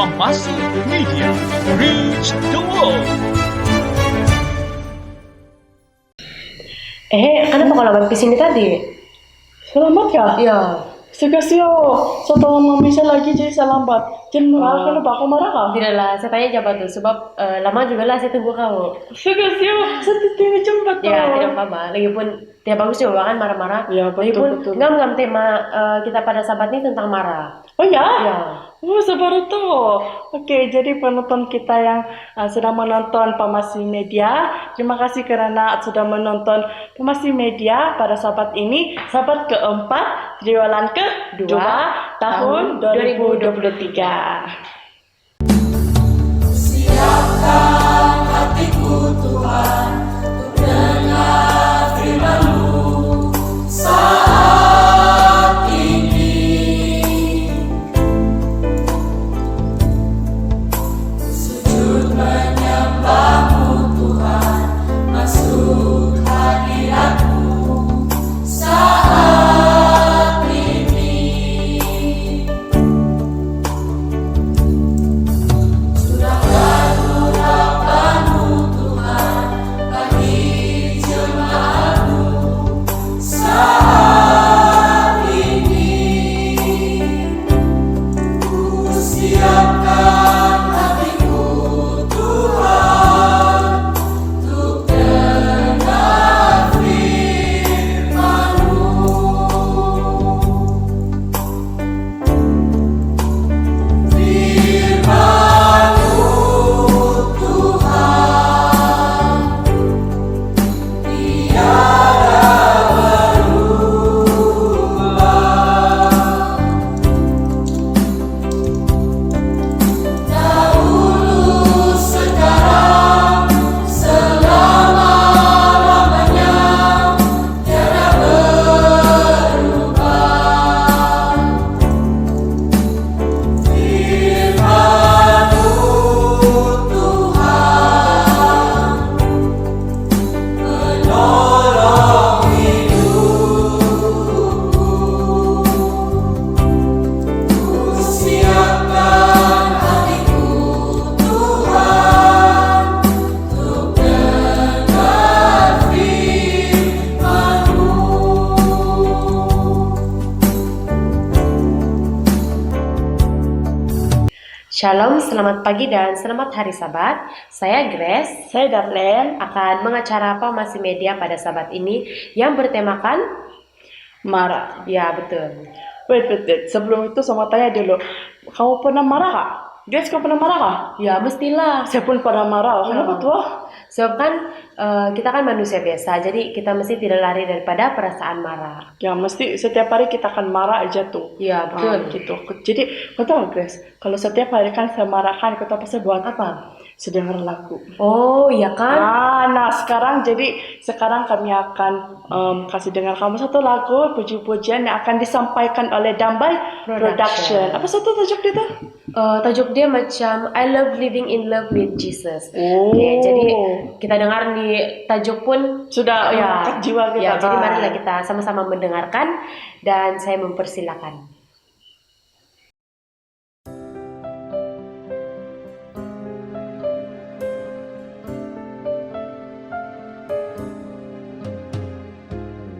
Kompasi Media, reach the world. Kenapa kalau lewat kesini tadi? Selamat ya? Ya. Segasio, setelah mami saya lagi jadi selamat. Jangan marah kalau bakal marah kah? Tidak lah, saya tanya jawab tuh, sebab lama juga lah saya tunggu kamu. Segasio, saya tinggal jembat Ya, tidak apa-apa. Lagipun tidak bagus juga kan marah-marah. Ya, betul, betul. Ngam tema kita pada sahabat ini tentang marah. Oh ya? Ya. Baru tuh. Oke, jadi penonton kita yang sedang menonton Pamasi Media, terima kasih karena sudah menonton Pamasi Media pada sahabat ini, sahabat keempat, triwulan kedua tahun 2023. Siapkan hatiku Tuhan untuk dengar firman-Mu saat ini. Sujud menyembah-Mu Tuhan, masuk hadirat-Mu saat ini. Sudah urapan-Mu Tuhan bagi jemaat-Mu saat ini. Ku siapkan hatiku Tuhan untuk dengar firman-Mu. Firman-Mu Tuhan tiada berubah. Dahulu, sekarang, selama-lamanya tiada berubah. Firman-Mu Tuhan menolong hidupku. Ku siapkan hatiku Tuhan untuk dengar firman-Mu. Shalom, selamat pagi dan selamat hari Sabat. Saya Grace Saya Darlene, akan mengacara Pamasi Media pada Sabat ini yang bertemakan marah. ya betul. Wait. Sebelum itu sama tanya dulu, kamu pernah marah kah? Guys, kamu pernah marah kah? Ya mestilah. Saya pun pernah marah. Kenapa Ya. tuh? Sebab kan kita kan manusia biasa, jadi kita mesti tidak lari daripada perasaan marah. Ya mesti setiap hari kita akan marah aja tuh. Ya betul. Gitu. Jadi, kau tahu Grace, kalau setiap hari kan saya marahkan, kau tahu pasti buat Apa? sedengar lagu. Oh iya kan? Nah sekarang kami akan kasih dengar kamu satu lagu puji-pujian yang akan disampaikan oleh Dambai Production. Apa satu tajuk dia tuh? Tajuk dia macam I Love Living in Love with Jesus. Oh. Oke, jadi kita dengar di tajuk pun Sudah mengangkat jiwa kita. Ya, jadi marilah kita sama-sama mendengarkan dan saya mempersilakan.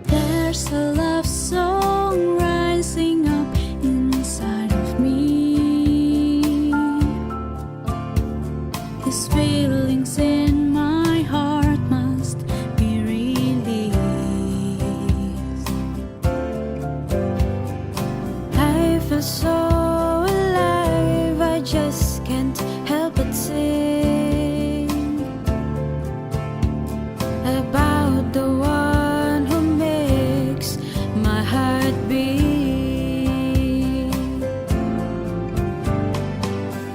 There's a love song rising up inside of me. These feelings in my heart must be released. I feel so alive, I just can't help but sing about the one who makes my heart beat.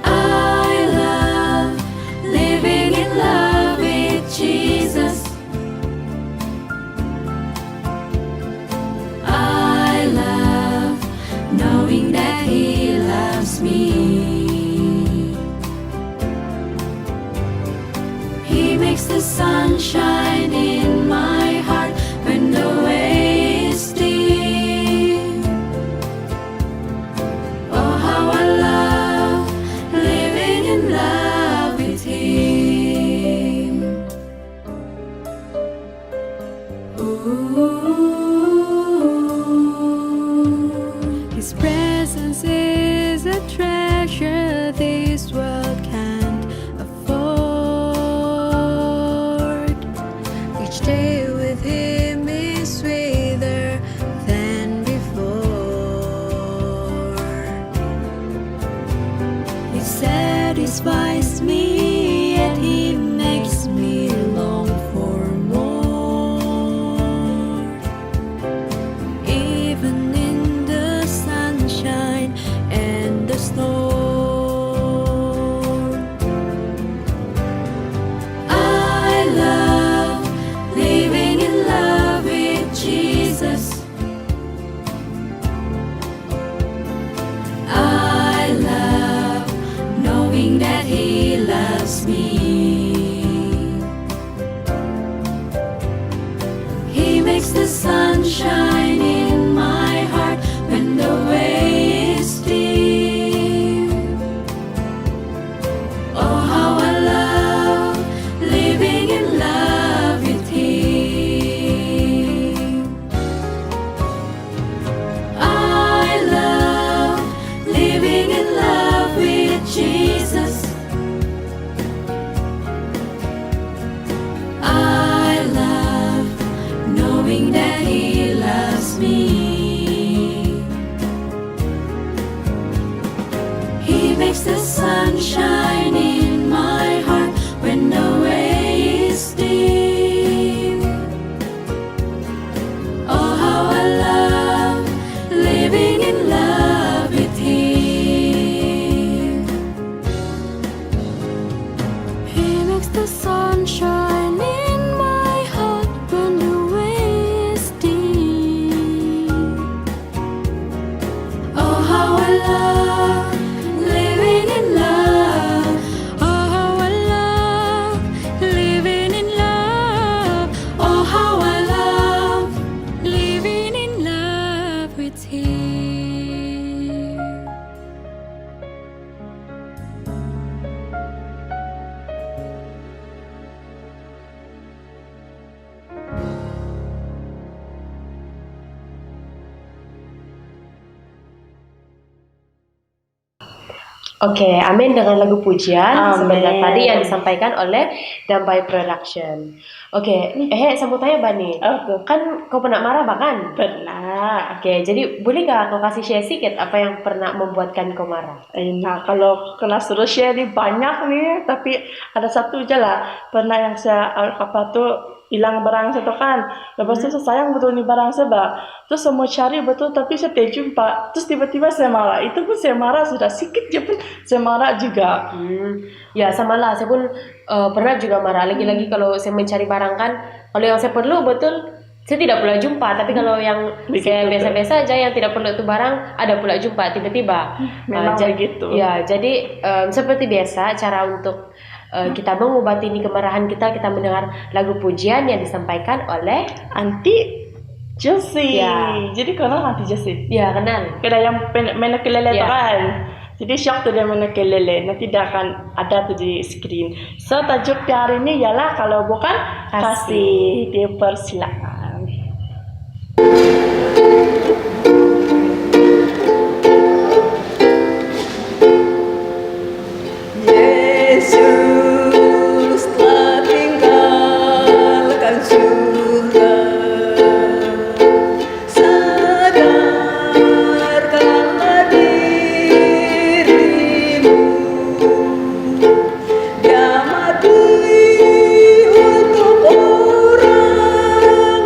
I love living in love with Jesus. I love knowing that He loves me. He makes the sun shine in my heart when the way is steep. Oh, how I love living satisfies me, yet He makes me long for more. Even in the sunshine and the storm, I love living in love with Jesus. I love knowing that He loves me. He makes the sun shine in my heart when the way is dim. Oh, how I love living in love with Him. I love living in love with Jesus. I love knowing that He loves me. He makes the sun shine in my heart when the way is dim. Oh, how I love living in love with Him. He makes the sun shine in my heart when the way is dim. Oh, how I love living in love. Oh, how I love living in love. Oh, how I love living in love with Him. Oke, amin dengan lagu pujian Amin. sebentar tadi yang disampaikan oleh Dampai Production. Oke, sambut tanya Bani. Oke. Kan kau pernah marah bahkan? Pernah. Oke, jadi boleh gak kau kasih share sedikit apa yang pernah membuatkan kau marah? Nah, kalau kena suruh share ni banyak nih, tapi ada satu je lah. Pernah yang saya apa tuh hilang barang saya tu kan. Lepas tu saya sayang betul ni barang saya, bah. Terus saya mau cari betul tapi saya tak jumpa. Terus tiba-tiba saya marah. Itu pun saya marah sudah sikit je pun saya marah juga. Ya sama lah, saya pun pernah juga marah. Lagi-lagi kalau saya mencari barang kan, kalau yang saya perlu betul saya tidak pula jumpa. Tapi kalau yang Begitu, saya biasa-biasa aja yang tidak perlu itu barang ada pula jumpa tiba-tiba. Memang Jadi- begitu. Ya, jadi seperti biasa cara untuk kita mengobati ini kemarahan kita mendengar lagu pujian yang disampaikan oleh Anti Jessie. Ya. Jadi kenal Anti Jessie? ya kenal. Kena yang main kelele Ya. tu kan. Jadi syok tu dia main kelele. Nanti dia akan ada tu di screen. So tajuk hari ini ialah kalau bukan kasih. Dipersilakan. Yesus telah tinggalkan surga. Sadarkanlah dirimu. Dia mati untuk orang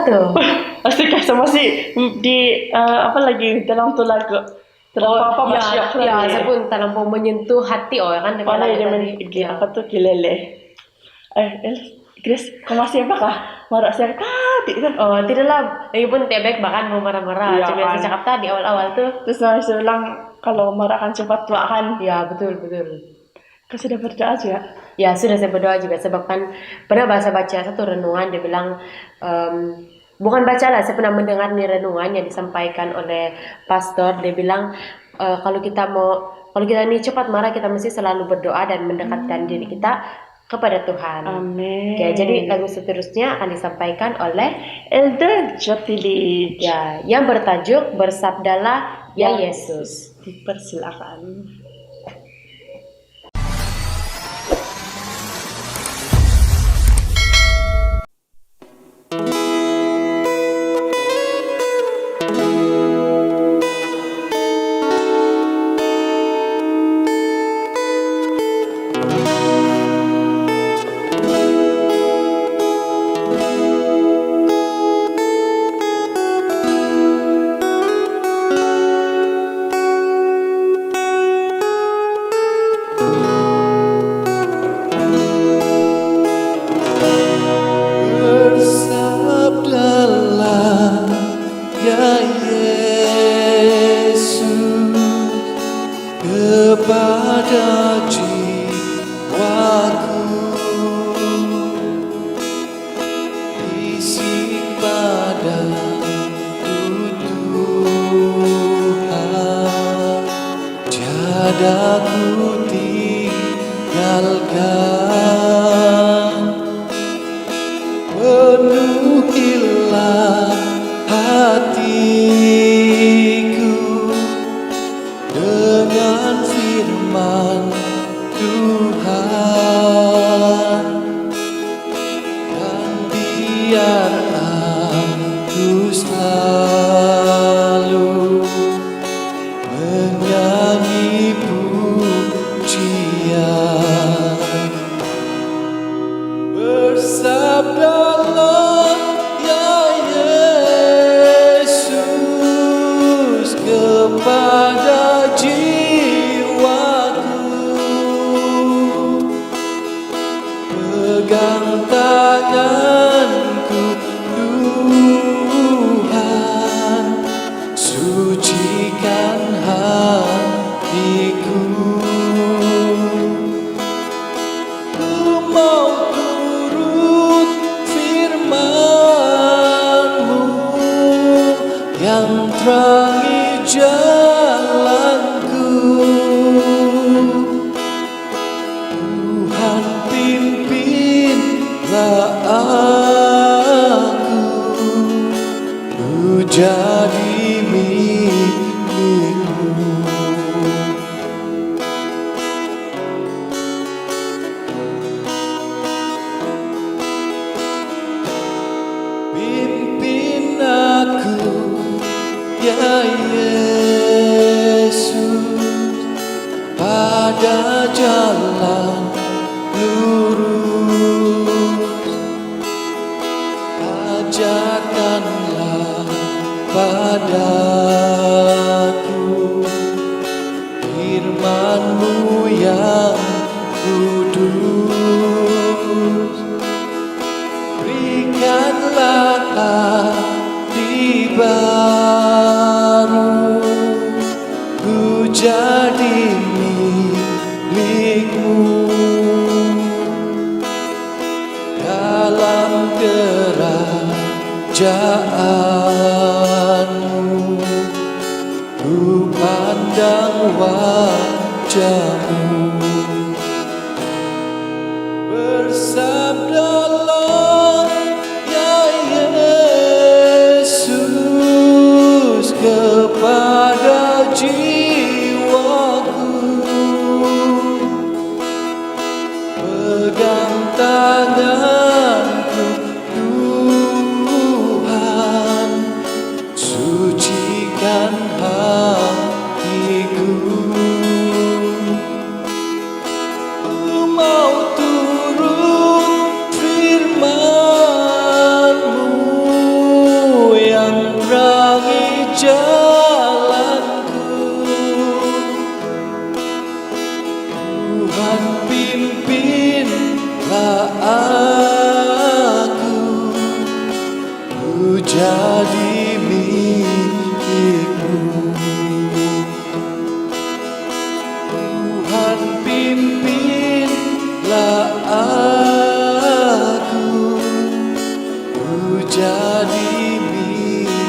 tuh? Pasti sama sih di apa lagi dalam tuh lagu. Terlalu apa masyok ya, saya pun terlampau menyentuh hati kan. Mana dia apa tuh kilele. Grace, kau masih apakah? Marah saya tadi tuh. Oh, tidaklah. Lagi pun tebek bahkan mau marah-marah. Iya, Cuma yang kan. saya cakap tadi awal-awal tuh. Terus saya bilang kalau marah kan cepat tua kan. Ya, betul. Kau sudah berdoa juga? Ya, sudah saya berdoa juga. Sebab kan pernah baca satu renungan. Dia bilang, bukan baca lah. Saya pernah mendengar nih renungan yang disampaikan oleh pastor. Dia bilang, kalau kita nih cepat marah, kita mesti selalu berdoa dan mendekatkan diri kita kepada Tuhan. Amin. Oke, jadi lagu seterusnya akan disampaikan oleh Elder Jotili. ya yang bertajuk Bersabdalah Ya Yesus. Dipersilakan. Bersabdalah ya Yesus kepada jiwaku, bisik padaku Tuhan, tiada ku tinggalkan. Penuhilah hatiku dengan firman Tuhan, dan biar aku selalu menyanyi pujian. Bersabdalah ya Yesus kepada jiwaku, pegang tanganku Tuhan, sucikan hatiku. Mau turut firman-Mu yang terangi jalanku. Tuhan pimpinlah aku, ku jadi milik-Mu. Pimpin aku ya Yesus pada jalan lurus, ajarkanlah padaku firman-Mu yang kudus. Berikanlah hati baru, ku jadi milik-Mu. Dalam kerajaan-Mu, ku pandang wajah-Mu. Bersabdalah ya Yesus kepada jiwaku, pegang tanganku Tuhan, sucikan hatiku. jalanku. Tuhan pimpinlah aku, ku jadi milikmu. Tuhan pimpinlah aku, ku jadi milikmu.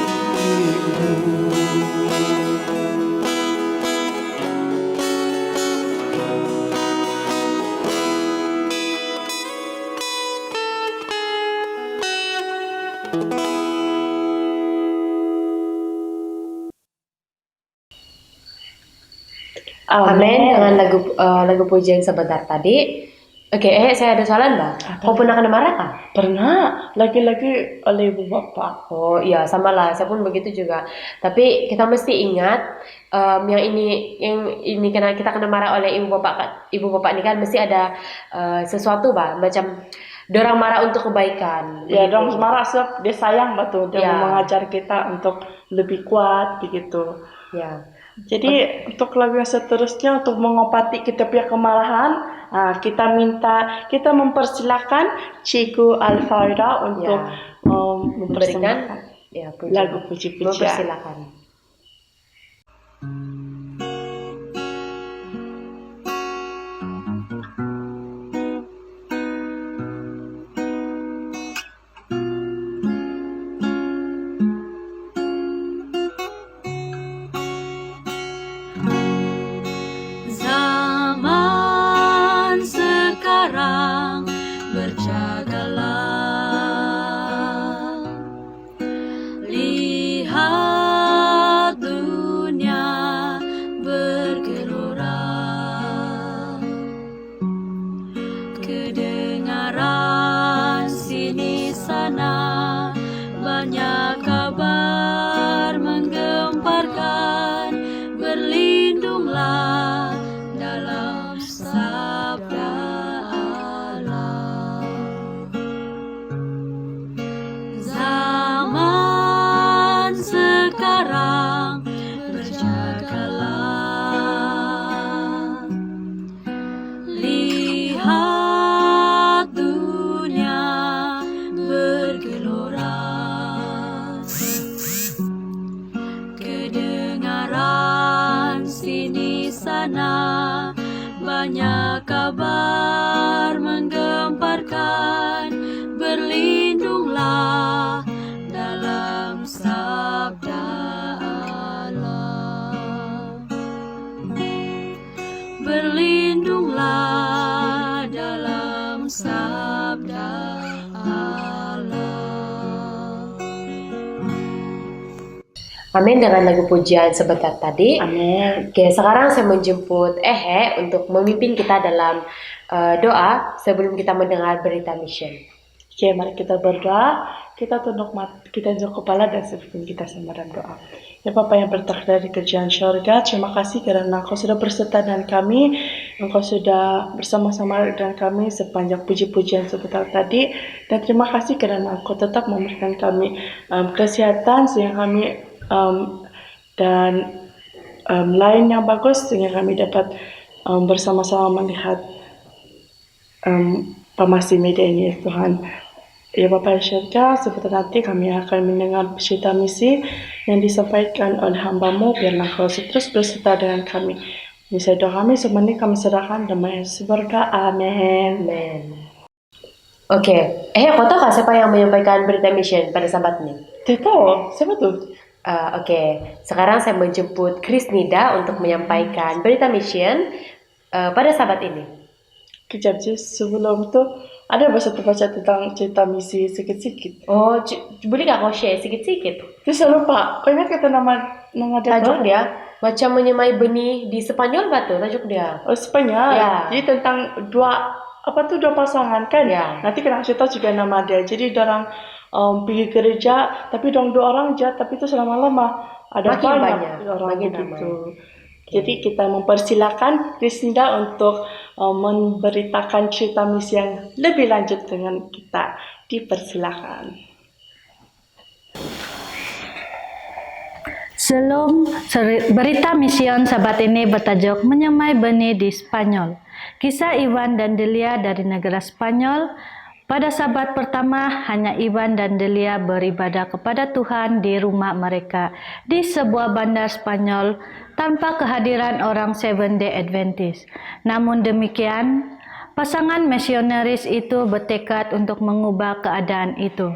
Amin dengan lagu pujian sebentar tadi. Oke, saya ada soalan, Bang. Kau pernah kena marah kah? Pernah, lagi-lagi oleh ibu bapak. Oh iya, sama lah. Saya pun begitu juga. Tapi kita mesti ingat yang ini kena kita kena marah oleh ibu bapak ini kan mesti ada sesuatu, Bang. Macam dorang marah untuk kebaikan. Ya, begitu. dong marah sebab dia sayang betul, dia Ya. mau mengajar kita untuk lebih kuat begitu. Ya. Jadi untuk lagu yang seterusnya untuk mengobati kita punya kemarahan, kita mempersilakan Cikgu Alfaira untuk Memberikan mempersembahkan lagu puji-pujian. Mempersilakan. Zaman sekarang berjagalah, lihat dunia bergelora, kedengaran sini sana banyak kabar menggemparkan, berlindunglah dalam sabda Allah. Zaman sekarang berjagalah, lihat dunia bergelora, kedengaran sini sana banyak kabar menggemparkan, berlindunglah dalam sabda Allah, berlindunglah dalam sabda Allah. Amin dengan lagu pujian sebentar tadi. Amin. Oke, sekarang saya menjemput Ehe untuk memimpin kita dalam doa sebelum kita mendengar berita mission. Oke, mari kita berdoa. Kita tunduk kepala dan sebelum kita sama dalam doa. Ya Bapa yang bertakhta di kerajaan syurga, terima kasih karena Engkau sudah berserta dengan kami. Engkau sudah bersama-sama dengan kami sepanjang puji-pujian sebentar tadi. Dan terima kasih karena Engkau tetap memberikan kami kesehatan sehingga kami dan lain yang bagus sehingga kami dapat bersama-sama melihat pemasi media ini, Tuhan. Ya Bapa di syurga, sebentar nanti kami akan mendengar cerita misi yang disampaikan oleh hamba-Mu. Biarlah Kau terus berserta dengan kami. Ini saya doa kami, semua ini kami serahkan dalam Yesus berkah. Amin. Amin. Oke, kau tahu siapa yang menyampaikan berita mission pada sahabat ini? Tahu, siapa tuh? Oke, sekarang saya menjemput Chris Nida untuk menyampaikan berita mission pada sahabat ini. Kejap je, sebelum tu ada baca tentang cerita misi sikit-sikit. Oh, boleh gak kau share sikit-sikit? Terus saya lupa, kau ingat kata nama dia? Tajuk dia macam menyemai benih di Spanyol batu, tajuk dia. Oh, Spanyol. Ya. Jadi tentang dua pasangan kan? Ya. Nanti kena cerita juga nama dia. Jadi orang pergi gereja, tapi dua orang aja, tapi itu selama-lama ada Makin banyak, orang makin begitu. ramai. Jadi kita mempersilakan Krisnida untuk memberitakan cerita misi yang lebih lanjut dengan kita. Dipersilakan. Berita mision sabat ini bertajuk Menyemai Benih di Spanyol. Kisah Ivan dan Delia dari negara Spanyol. Pada sabat pertama, hanya Ivan dan Delia beribadah kepada Tuhan di rumah mereka di sebuah bandar Spanyol tanpa kehadiran orang Seventh-day Adventist. Namun demikian, pasangan misionaris itu bertekad untuk mengubah keadaan itu.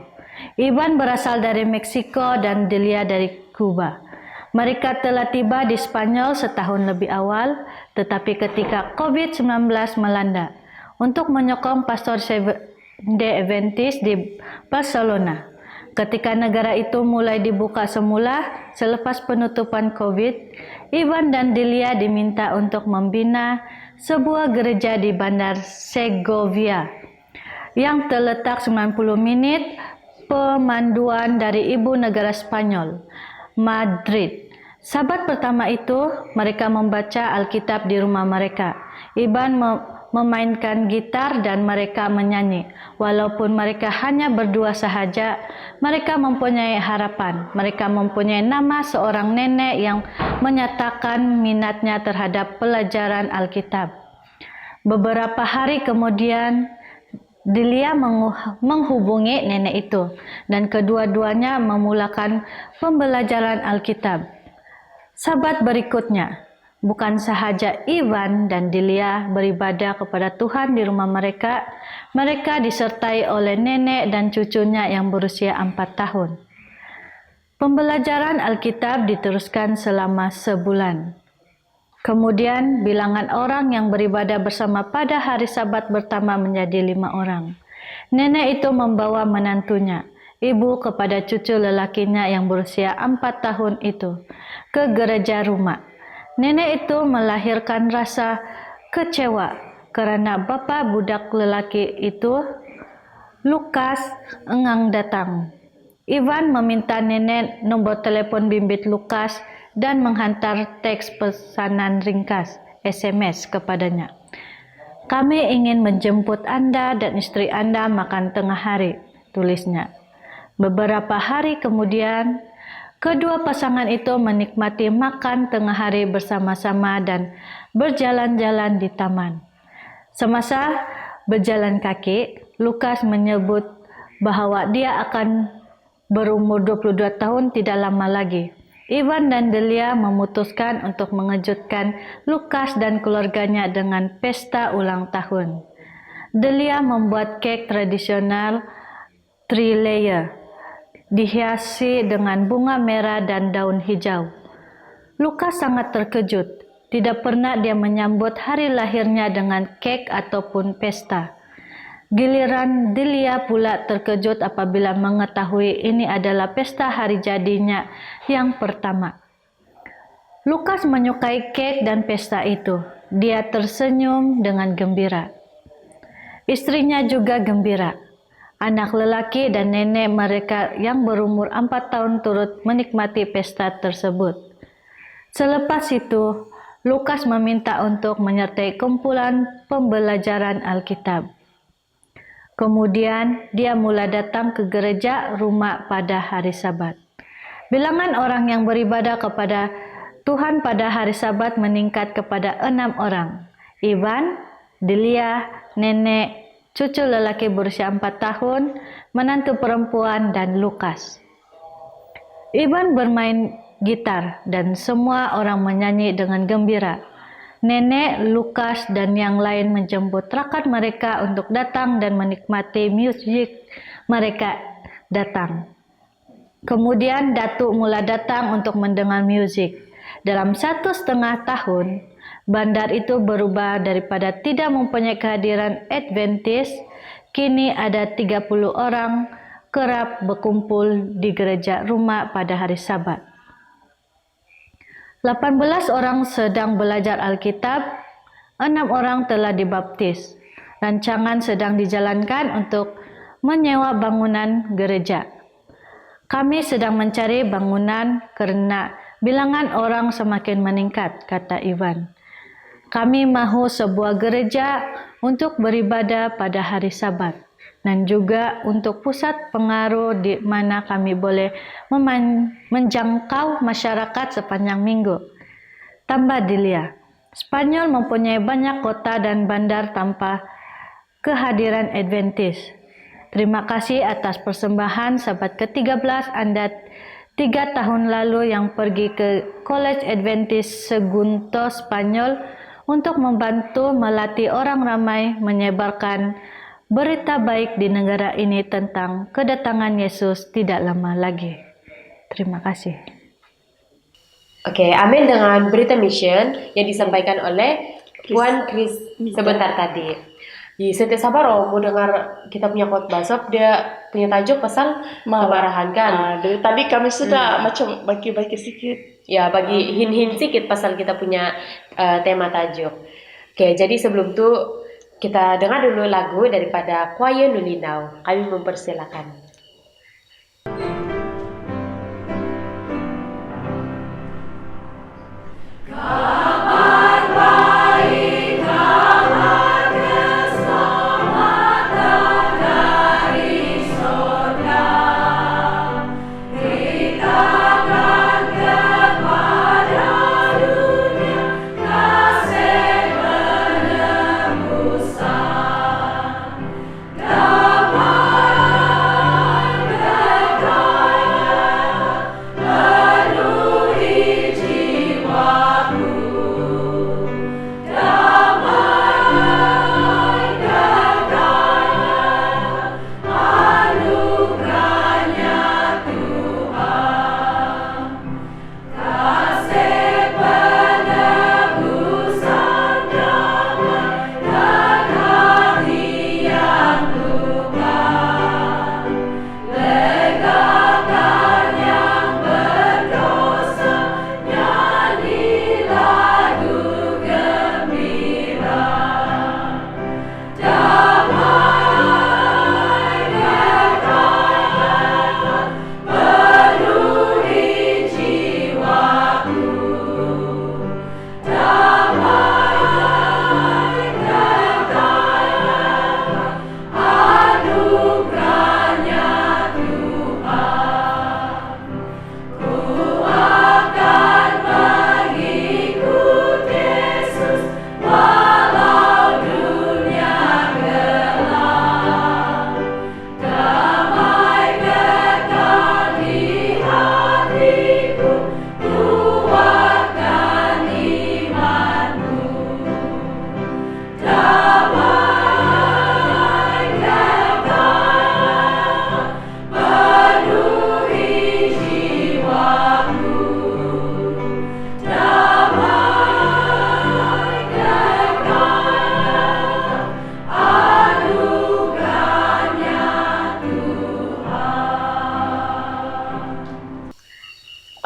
Ivan berasal dari Meksiko dan Delia dari Kuba. Mereka telah tiba di Spanyol setahun lebih awal, tetapi ketika COVID-19 melanda, untuk menyokong pastor Seventh-day Adventist di Barcelona. Ketika negara itu mulai dibuka semula selepas penutupan COVID, Ivan dan Delia diminta untuk membina sebuah gereja di Bandar Segovia yang terletak 90 menit pemanduan dari ibu negara Spanyol, Madrid. Sabat pertama itu, mereka membaca Alkitab di rumah mereka. Ivan memainkan gitar dan mereka menyanyi. Walaupun mereka hanya berdua sahaja, mereka mempunyai harapan. Mereka mempunyai nama seorang nenek yang menyatakan minatnya terhadap pelajaran Alkitab. Beberapa hari kemudian, Delia menghubungi nenek itu dan kedua-duanya memulakan pembelajaran Alkitab. Sabat berikutnya, bukan sahaja Ivan dan Delia beribadah kepada Tuhan di rumah mereka, mereka disertai oleh nenek dan cucunya yang berusia 4 tahun. Pembelajaran Alkitab diteruskan selama sebulan. Kemudian bilangan orang yang beribadah bersama pada hari Sabat pertama menjadi 5 orang. Nenek itu membawa menantunya, ibu kepada cucu lelakinya yang berusia 4 tahun itu, ke gereja rumah. Nenek itu melahirkan rasa kecewa karena bapak budak lelaki itu, Lukas, enggan datang. Ivan meminta nenek nomor telepon bimbit Lukas dan menghantar teks pesanan ringkas, SMS, kepadanya. Kami ingin menjemput Anda dan istri Anda makan tengah hari, tulisnya. Beberapa hari kemudian, kedua pasangan itu menikmati makan tengah hari bersama-sama dan berjalan-jalan di taman. Semasa berjalan kaki, Lukas menyebut bahwa dia akan berumur 22 tahun tidak lama lagi. Ivan dan Delia memutuskan untuk mengejutkan Lukas dan keluarganya dengan pesta ulang tahun. Delia membuat kek tradisional 3 layer, dihiasi dengan bunga merah dan daun hijau. Lukas sangat terkejut. Tidak pernah dia menyambut hari lahirnya dengan kek ataupun pesta. Giliran Delia pula terkejut apabila mengetahui ini adalah pesta hari jadinya yang pertama. Lukas menyukai kek dan pesta itu. Dia tersenyum dengan gembira. Istrinya juga gembira. Anak lelaki dan nenek mereka yang berumur 4 tahun turut menikmati pesta tersebut. Selepas itu, Lukas meminta untuk menyertai kumpulan pembelajaran Alkitab. Kemudian dia mulai datang ke gereja rumah pada hari Sabat. Bilangan orang yang beribadah kepada Tuhan pada hari Sabat meningkat kepada 6 orang. Ivan, Delia, nenek, cucu lelaki berusia 4 tahun, menantu perempuan, dan Lukas. Ivan bermain gitar dan semua orang menyanyi dengan gembira. Nenek, Lukas, dan yang lain menjemput rakan mereka untuk datang dan menikmati musik mereka datang. Kemudian Datuk mulai datang untuk mendengar musik. Dalam 1,5 tahun, bandar itu berubah daripada tidak mempunyai kehadiran Adventist, kini ada 30 orang kerap berkumpul di gereja rumah pada hari Sabat. 18 orang sedang belajar Alkitab, 6 orang telah dibaptis. Rancangan sedang dijalankan untuk menyewa bangunan gereja. Kami sedang mencari bangunan karena bilangan orang semakin meningkat, kata Ivan. Kami mahu sebuah gereja untuk beribadah pada hari Sabat. dan juga untuk pusat pengaruh di mana kami boleh menjangkau masyarakat sepanjang minggu. Tambah Delia, Spanyol mempunyai banyak kota dan bandar tanpa kehadiran Adventist. Terima kasih atas persembahan sahabat ke-13 Anda 3 tahun lalu yang pergi ke College Adventist Segundo Spanyol untuk membantu melatih orang ramai menyebarkan berita baik di negara ini tentang kedatangan Yesus tidak lama lagi. Terima kasih. Oke, amin dengan berita mission yang disampaikan oleh Puan Chris sebentar tadi. Di setiap sabar mau dengar kita punya khotbah, sebab dia punya tajuk pasal kemarahan kan. Dari tadi kami sudah macam bagi-bagi sedikit. Ya, bagi hin-hin sedikit pasal kita punya tema tajuk. Oke, jadi sebelum itu kita dengar dulu lagu daripada Choir Nulinau. Kami mempersilakan.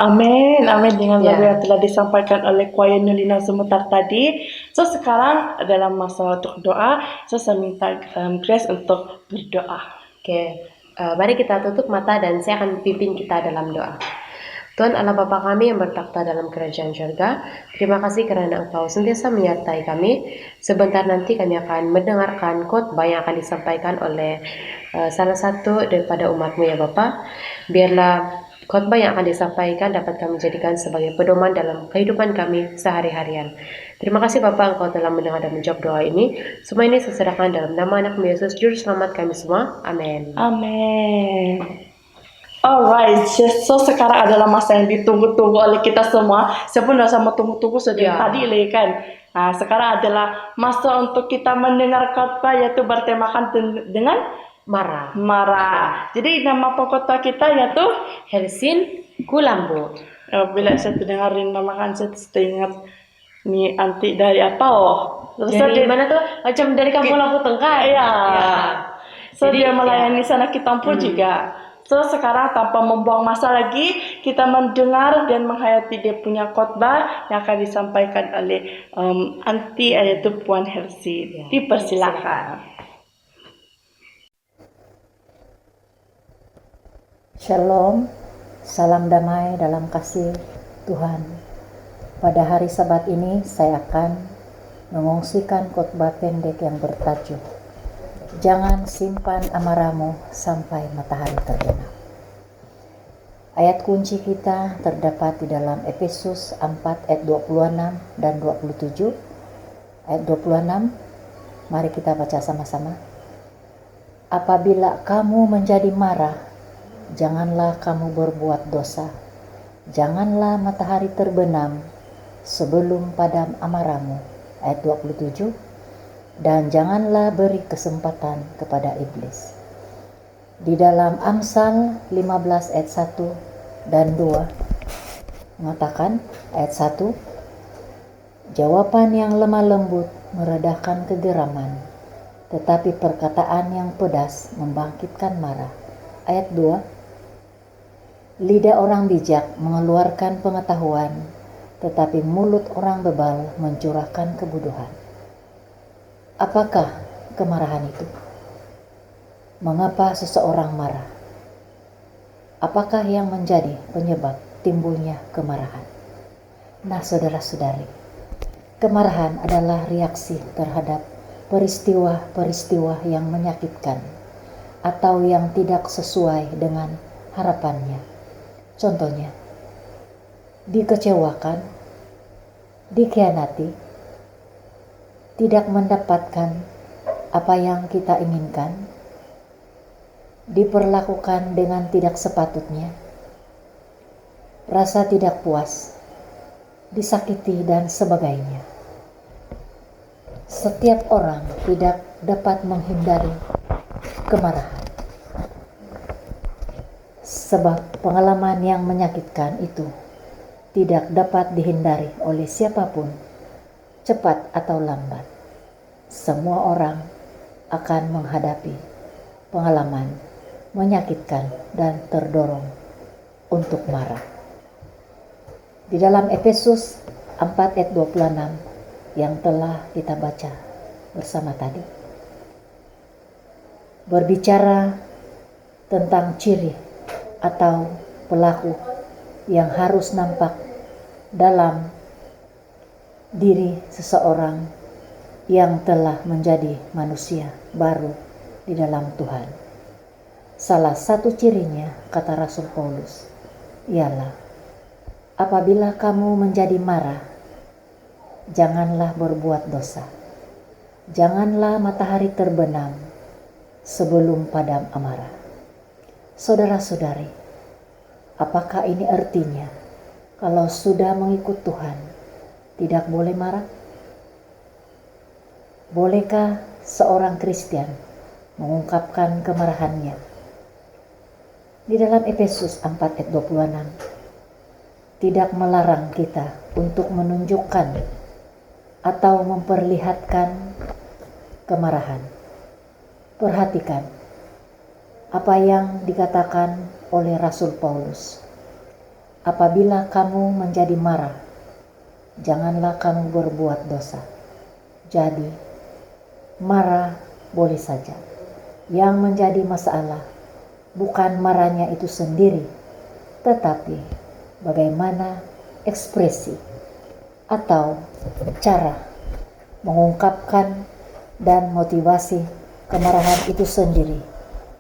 Amin, amin dengan lagu yang telah disampaikan oleh Choir Nulinau sebentar tadi. So sekarang dalam masa untuk doa, saya minta Grace untuk berdoa. Oke, mari kita tutup mata dan saya akan pimpin kita dalam doa. Tuhan Allah Bapa kami yang bertakhta dalam kerajaan surga, terima kasih karena Engkau sentiasa menyertai kami. Sebentar nanti kami akan mendengarkan khotbah yang akan disampaikan oleh salah satu daripada umat-Mu ya Bapa. Biarlah khotbah yang akan disampaikan dapat kami jadikan sebagai pedoman dalam kehidupan kami sehari-harian. Terima kasih Bapa, Engkau telah mendengar dan menjawab doa ini. Semua ini saya serahkan dalam nama anak-Mu Yesus, Juru Selamat kami semua. Amin. Amin. Alright, so sekarang adalah masa yang ditunggu-tunggu oleh kita semua. Saya pun dah sama tunggu-tunggu sejak tadi lah kan. Nah, sekarang adalah masa untuk kita mendengar khotbah yaitu bertemakan dengan marah. Jadi nama pengkhotbah kita yaitu Helsin Kulambo. Bila saya dengarin nama kan saya ingat ni anti dari apa Dari mana tuh? Macam dari Kampung Lampu Tengah. Iya. So Jadi, dia melayani sana kita pun juga. So sekarang tanpa membuang masa lagi, kita mendengar dan menghayati dia punya khotbah yang akan disampaikan oleh anti yaitu Puan Helsin. Dipersilakan. Shalom, salam damai dalam kasih Tuhan. Pada hari Sabat ini saya akan mengungsikan khotbah pendek yang bertajuk Jangan simpan amarahmu sampai matahari terbenam. Ayat kunci kita terdapat di dalam Efesus 4 ayat 26 dan 27. Ayat 26, mari kita baca sama-sama. Apabila kamu menjadi marah, janganlah kamu berbuat dosa. Janganlah matahari terbenam sebelum padam amarahmu. Ayat 27. Dan janganlah beri kesempatan kepada iblis. Di dalam Amsal 15 ayat 1 dan 2 mengatakan, ayat 1, jawaban yang lemah lembut meredahkan kegeraman, tetapi perkataan yang pedas membangkitkan marah. Ayat 2, lidah orang bijak mengeluarkan pengetahuan, tetapi mulut orang bebal mencurahkan kebodohan. Apakah kemarahan itu? Mengapa seseorang marah? Apakah yang menjadi penyebab timbulnya kemarahan? Nah, saudara-saudari, kemarahan adalah reaksi terhadap peristiwa-peristiwa yang menyakitkan atau yang tidak sesuai dengan harapannya. Contohnya, dikecewakan, dikhianati, tidak mendapatkan apa yang kita inginkan, diperlakukan dengan tidak sepatutnya, rasa tidak puas, disakiti, dan sebagainya. Setiap orang tidak dapat menghindari kemarahan, sebab pengalaman yang menyakitkan itu tidak dapat dihindari oleh siapapun, cepat atau lambat. Semua orang akan menghadapi pengalaman menyakitkan dan terdorong untuk marah. Di dalam Efesus 4 ayat 26 yang telah kita baca bersama tadi, berbicara tentang ciri atau pelaku yang harus nampak dalam diri seseorang yang telah menjadi manusia baru di dalam Tuhan. Salah satu cirinya, kata Rasul Paulus, ialah apabila kamu menjadi marah, janganlah berbuat dosa. Janganlah matahari terbenam sebelum padam amarah. Saudara-saudari, apakah ini artinya kalau sudah mengikut Tuhan tidak boleh marah? Bolehkah seorang Kristen mengungkapkan kemarahannya? Di dalam Efesus 4 ayat 26 tidak melarang kita untuk menunjukkan atau memperlihatkan kemarahan. Perhatikan apa yang dikatakan oleh Rasul Paulus. Apabila kamu menjadi marah, janganlah kamu berbuat dosa. Jadi, marah boleh saja. Yang menjadi masalah bukan marahnya itu sendiri, tetapi bagaimana ekspresi atau cara mengungkapkan dan motivasi kemarahan itu sendiri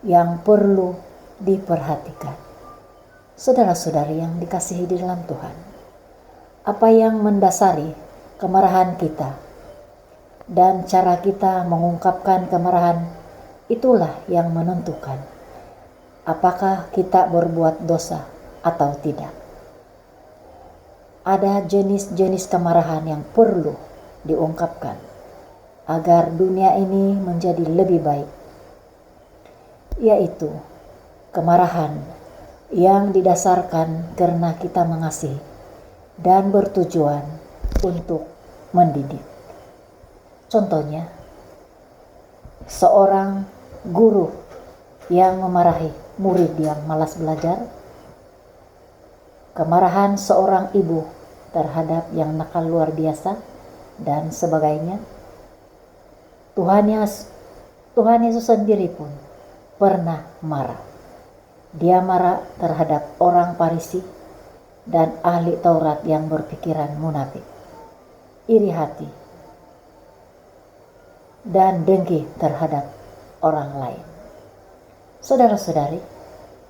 yang perlu diperhatikan. Saudara-saudari yang dikasihi di dalam Tuhan, apa yang mendasari kemarahan kita dan cara kita mengungkapkan kemarahan itulah yang menentukan apakah kita berbuat dosa atau tidak. Ada jenis-jenis kemarahan yang perlu diungkapkan agar dunia ini menjadi lebih baik, yaitu kemarahan yang didasarkan karena kita mengasihi dan bertujuan untuk mendidik. Contohnya, seorang guru yang memarahi murid yang malas belajar, kemarahan seorang ibu terhadap yang nakal luar biasa, dan sebagainya. Tuhan Yesus sendiri pun pernah marah. Dia marah terhadap orang Farisi dan ahli Taurat yang berpikiran munafik, iri hati, dan dengki terhadap orang lain. Saudara-saudari,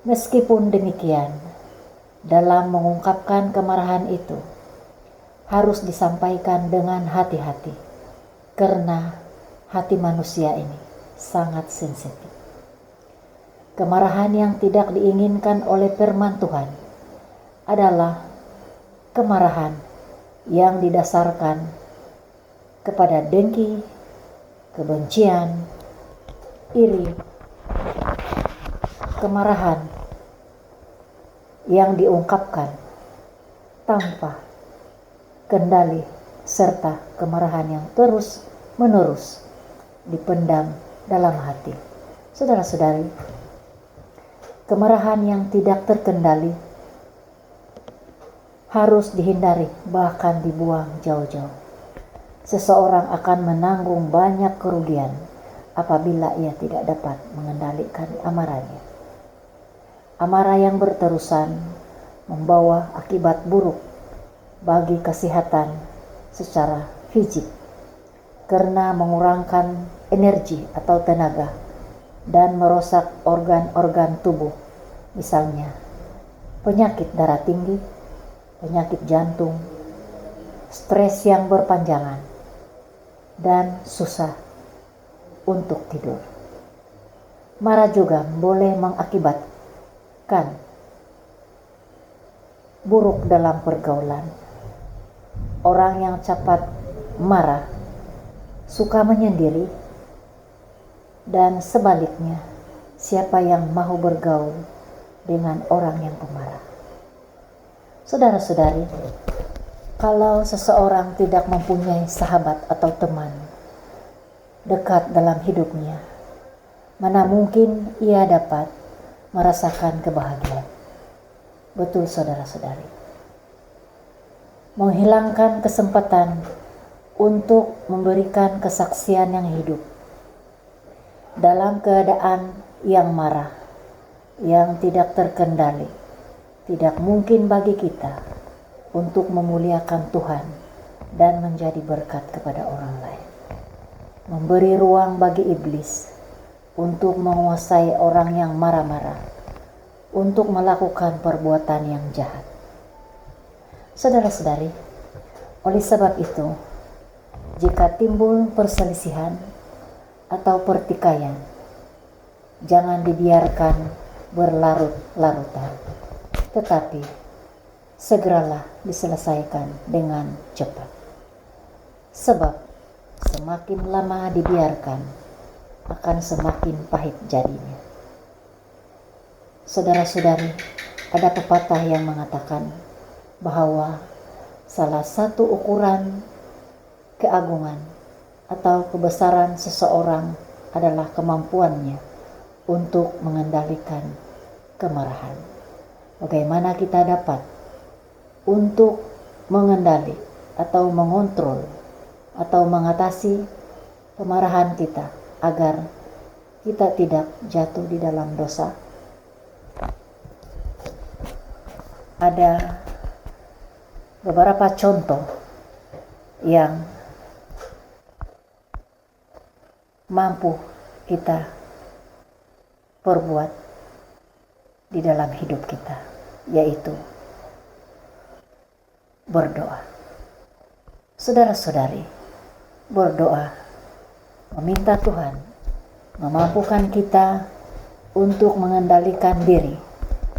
meskipun demikian, dalam mengungkapkan kemarahan itu harus disampaikan dengan hati-hati, karena hati manusia ini sangat sensitif. Kemarahan yang tidak diinginkan oleh firman Tuhan adalah kemarahan yang didasarkan kepada dengki, kebencian, iri, kemarahan yang diungkapkan tanpa kendali, serta kemarahan yang terus-menerus dipendam dalam hati. Saudara-saudari, kemarahan yang tidak terkendali harus dihindari, bahkan dibuang jauh-jauh. Seseorang akan menanggung banyak kerugian apabila ia tidak dapat mengendalikan amarahnya. Amarah yang berterusan membawa akibat buruk bagi kesehatan secara fisik karena mengurangkan energi atau tenaga dan merusak organ-organ tubuh, misalnya penyakit darah tinggi, penyakit jantung, stres yang berpanjangan, dan susah untuk tidur. Marah juga boleh mengakibatkan buruk dalam pergaulan. Orang yang cepat marah suka menyendiri, dan sebaliknya, siapa yang mau bergaul dengan orang yang pemarah. Saudara-saudari, kalau seseorang tidak mempunyai sahabat atau teman dekat dalam hidupnya, mana mungkin ia dapat merasakan kebahagiaan? Betul, saudara-saudari. Menghilangkan kesempatan untuk memberikan kesaksian yang hidup dalam keadaan yang marah, yang tidak terkendali, tidak mungkin bagi kita untuk memuliakan Tuhan dan menjadi berkat kepada orang lain. Memberi ruang bagi iblis untuk menguasai orang yang marah-marah, untuk melakukan perbuatan yang jahat. Saudara-saudari, oleh sebab itu, jika timbul perselisihan atau pertikaian, jangan dibiarkan berlarut-larutan, tetapi segeralah diselesaikan dengan cepat. Sebab semakin lama dibiarkan, akan semakin pahit jadinya. Saudara-saudari, ada pepatah yang mengatakan bahwa salah satu ukuran keagungan atau kebesaran seseorang adalah kemampuannya untuk mengendalikan kemarahan. Bagaimana kita dapat untuk mengendali atau mengontrol atau mengatasi kemarahan kita agar kita tidak jatuh di dalam dosa? Ada beberapa contoh yang mampu kita perbuat di dalam hidup kita, yaitu berdoa. Saudara-saudari, berdoa meminta Tuhan memampukan kita untuk mengendalikan diri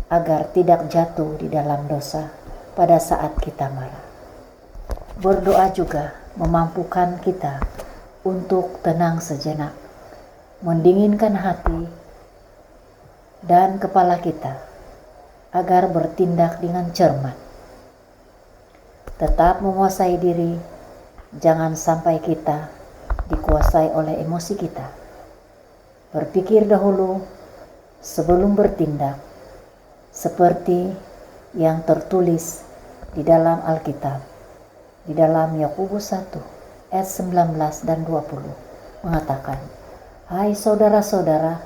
agar tidak jatuh di dalam dosa pada saat kita marah. Berdoa juga memampukan kita untuk tenang sejenak, mendinginkan hati dan kepala kita agar bertindak dengan cermat. Tetap menguasai diri, jangan sampai kita dikuasai oleh emosi kita. Berpikir dahulu sebelum bertindak, seperti yang tertulis di dalam Alkitab, di dalam Yakobus 1 ayat 19 dan 20 mengatakan, "Hai saudara-saudara,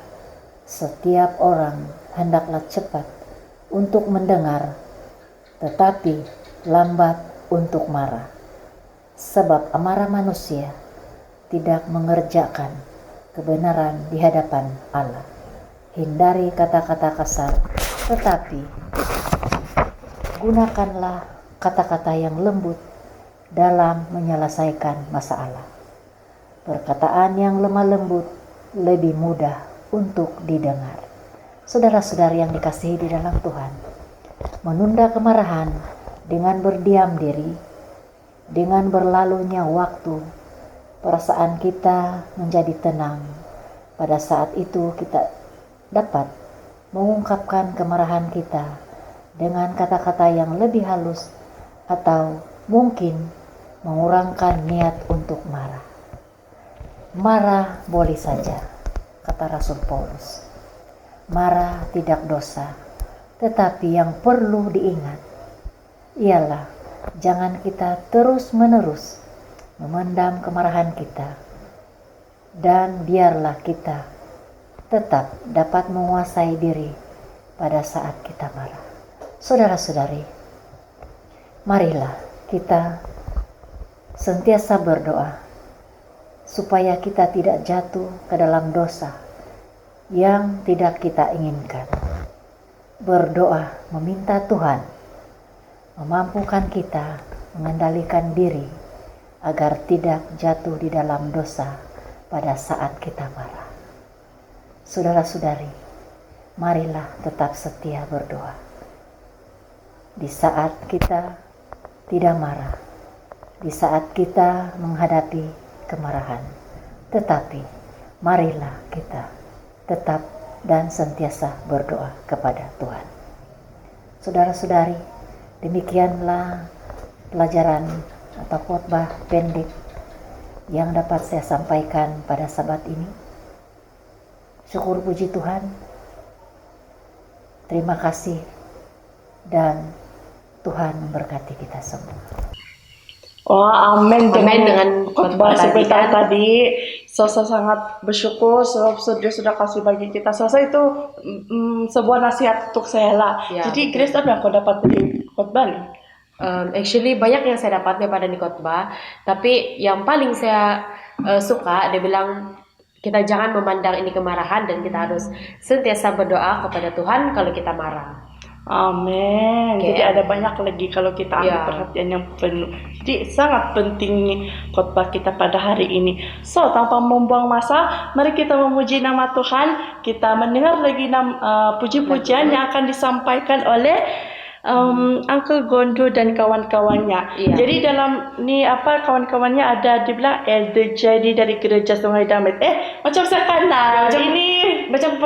setiap orang hendaklah cepat untuk mendengar, tetapi lambat untuk marah, sebab amarah manusia tidak mengerjakan kebenaran di hadapan Allah. Hindari kata-kata kasar, tetapi gunakanlah kata-kata yang lembut dalam menyelesaikan masalah. Perkataan yang lemah lembut lebih mudah untuk didengar. Saudara-saudari yang dikasihi di dalam Tuhan, menunda kemarahan dengan berdiam diri, dengan berlalunya waktu, perasaan kita menjadi tenang. Pada saat itu kita dapat mengungkapkan kemarahan kita dengan kata-kata yang lebih halus atau mungkin mengurangkan niat untuk marah. Marah boleh saja, kata Rasul Paulus. Marah tidak dosa, tetapi yang perlu diingat ialah jangan kita terus-menerus memendam kemarahan kita, dan biarlah kita tetap dapat menguasai diri pada saat kita marah. Saudara-saudari, marilah kita senantiasa berdoa supaya kita tidak jatuh ke dalam dosa yang tidak kita inginkan. Berdoa meminta Tuhan memampukan kita mengendalikan diri agar tidak jatuh di dalam dosa pada saat kita marah. Saudara-saudari, marilah tetap setia berdoa. Di saat kita tidak marah, di saat kita menghadapi kemarahan, tetapi marilah kita tetap dan sentiasa berdoa kepada Tuhan. Saudara-saudari, demikianlah pelajaran atau khotbah pendek yang dapat saya sampaikan pada Sabat ini. Syukur puji Tuhan. Terima kasih dan Tuhan memberkati kita semua. Wah, amin dengan khotbah sebentar kan. tadi. Saya sangat bersyukur sebab dia sudah kasih bagi kita. Saya itu sebuah nasihat untuk saya lah. Ya, Jadi betul. Grace, apa yang kau dapat dari khotbah nih? Actually banyak yang saya dapat daripada di khotbah, tapi yang paling saya suka, dia bilang kita jangan memandang ini kemarahan dan kita harus sentiasa berdoa kepada Tuhan kalau kita marah. Amin. Oke. Jadi ada banyak lagi kalau kita ambil Ya. perhatian yang penuh. Jadi sangat penting nih khotbah kita pada hari ini. So, tanpa membuang masa, mari kita memuji nama Tuhan. Kita mendengar lagi puji-pujian yang akan disampaikan oleh Uncle Gondo dan kawan-kawannya. Iya. Jadi dalam ni kawan-kawannya ada dibilang Elder Jadi dari Gereja Sungai Damit. Macam saya kenal. Macam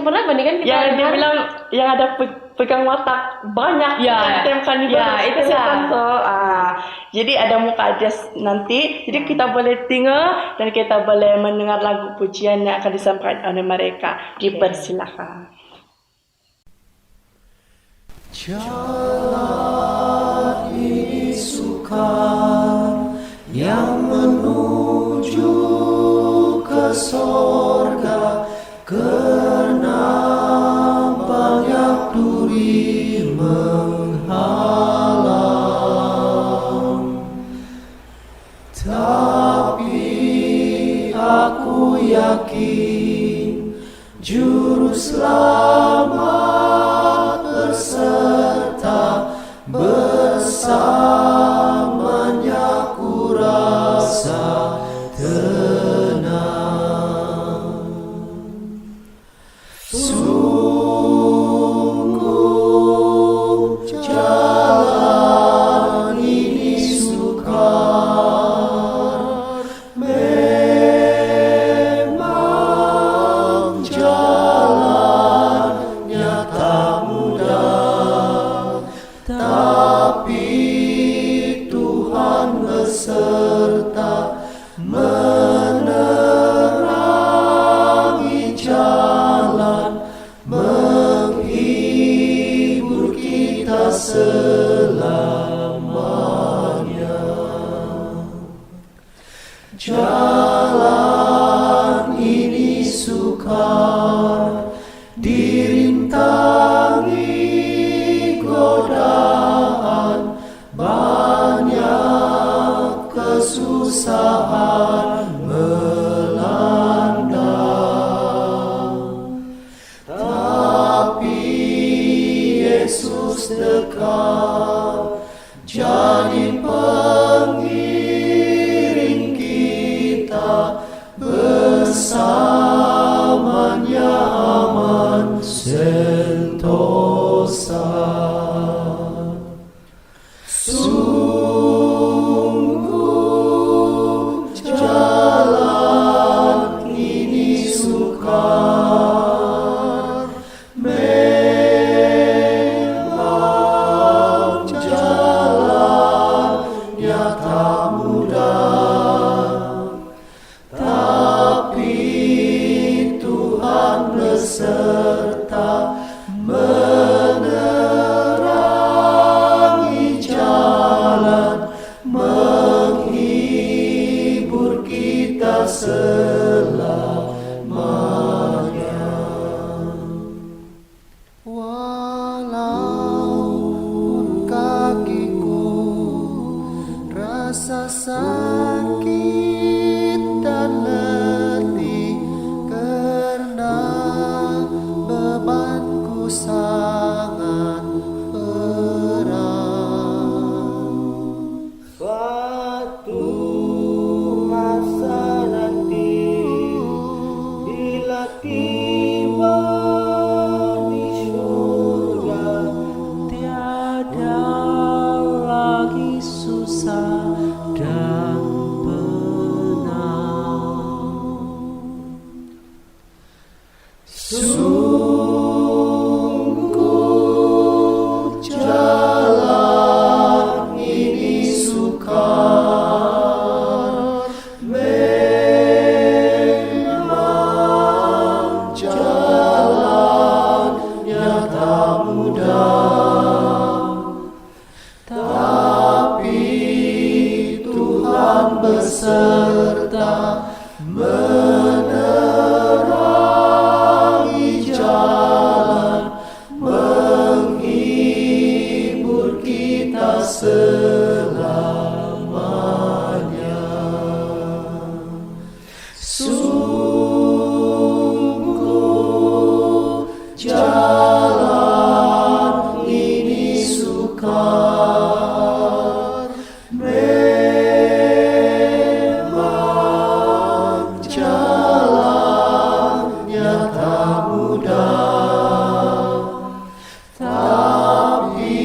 pernah bandingkan kita Yang dia dengar? bilang yang ada pegang watak banyak tem kanibal itu setan tuh. Jadi ada muka dia nanti, jadi kita boleh tengok dan kita boleh mendengar lagu pujian yang akan disampaikan oleh mereka. Dipersilakan. Jalan ini sukar yang menuju ke sorga, karena banyak duri menghalang. Tapi aku yakin Juru Selamat berserta bersamanya, ku rasa tenang. Sungguh jalan ini sukar, memang jalannya tak mudah, tapi Tuhan beserta menerangi jalan, menghibur kita selamanya. Jalan ini sukar, dirintangi godaan, banyak kesusahan melanda. jadi pengiring kita bersamanya aman sentosa. Sungguh jalan ini sukar, memang jalannya tak mudah, tapi Tuhan beserta menerangi jalan, menghibur kita selamanya. Walaupun kakiku rasa sakit dan letih karena bebanku sangat berat. Suatu masa nanti bila tiba di surga, tiada lagi susah dan penang. Sungguh jalan ini sukar, memang jalannya tak mudah, tapi Tuhan beserta menerangi jalan, menghibur kita selamanya. Sungguh jalan ini sukar, memang jalannya tak mudah, tapi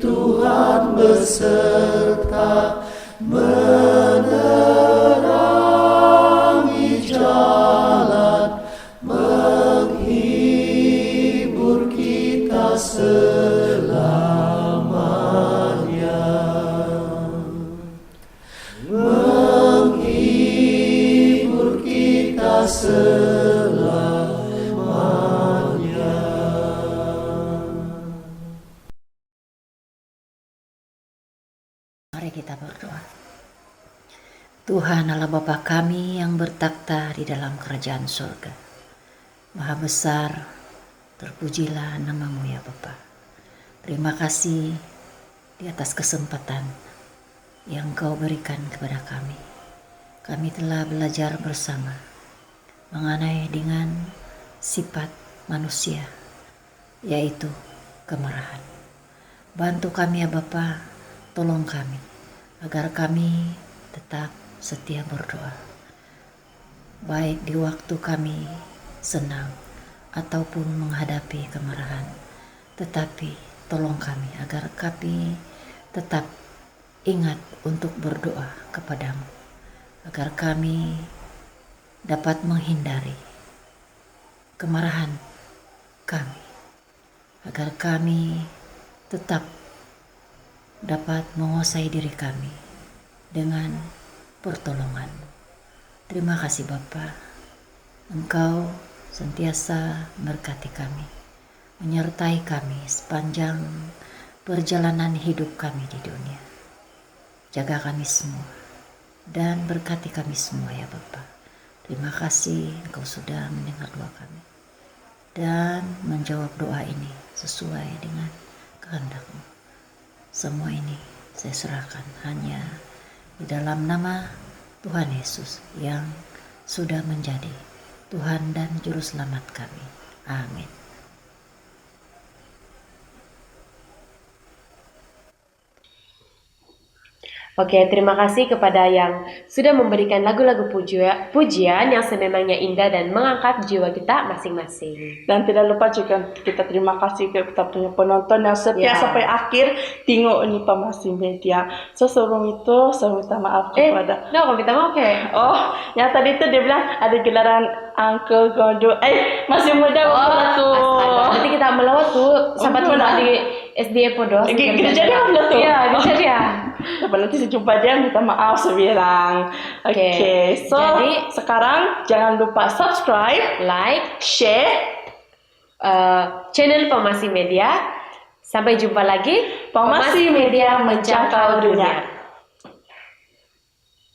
Tuhan beserta menerangi jalan, menghibur kita selamanya, menghibur kita selamanya. Mari kita berdoa. Tuhan Allah Bapa kami yang bertakhta di dalam kerajaan surga, Maha besar, terpujilah namamu ya Bapa. Terima kasih di atas kesempatan yang Kau berikan kepada kami. Kami telah belajar bersama mengenai dengan sifat manusia, yaitu kemarahan. Bantu kami ya Bapa, tolong kami agar kami tetap setia berdoa, baik di waktu kami senang ataupun menghadapi kemarahan. Tetapi tolong kami agar kami tetap ingat untuk berdoa kepadamu, agar kami dapat menghindari kemarahan kami, agar kami tetap dapat menguasai diri kami dengan pertolongan-Mu. Terima kasih Bapa, Engkau sentiasa berkati kami, menyertai kami sepanjang perjalanan hidup kami di dunia. Jaga kami semua dan berkati kami semua ya Bapa. Terima kasih Engkau sudah mendengar doa kami dan menjawab doa ini sesuai dengan kehendak-Mu. Semua ini saya serahkan hanya di dalam nama Tuhan Yesus yang sudah menjadi Tuhan dan Juru Selamat kami. Amin. Oke, terima kasih kepada yang sudah memberikan lagu-lagu pujian yang sememangnya indah dan mengangkat jiwa kita masing-masing. Dan tidak lupa juga kita terima kasih ke kita punya penonton yang setia Ya. sampai akhir tengok ini Pemasi Media. So sebelum itu saya minta maaf kepada No, kalau kita mau oke. Oh, yang tadi itu dia bilang ada gelaran Uncle Gondo. Masih muda waktu tu. Astaga, nanti kita melawat tuh sampai Oh, jumpa mana? di SDA Podos. Gereja dia belah tu. Iya, gereja dia. Lepas nanti saya jumpa dia minta maaf saya bilang. Oke. So Jadi- sekarang jangan lupa subscribe, Like share. channel Pemasi Media. Sampai jumpa lagi. Pemasi Media menjangkau dunia.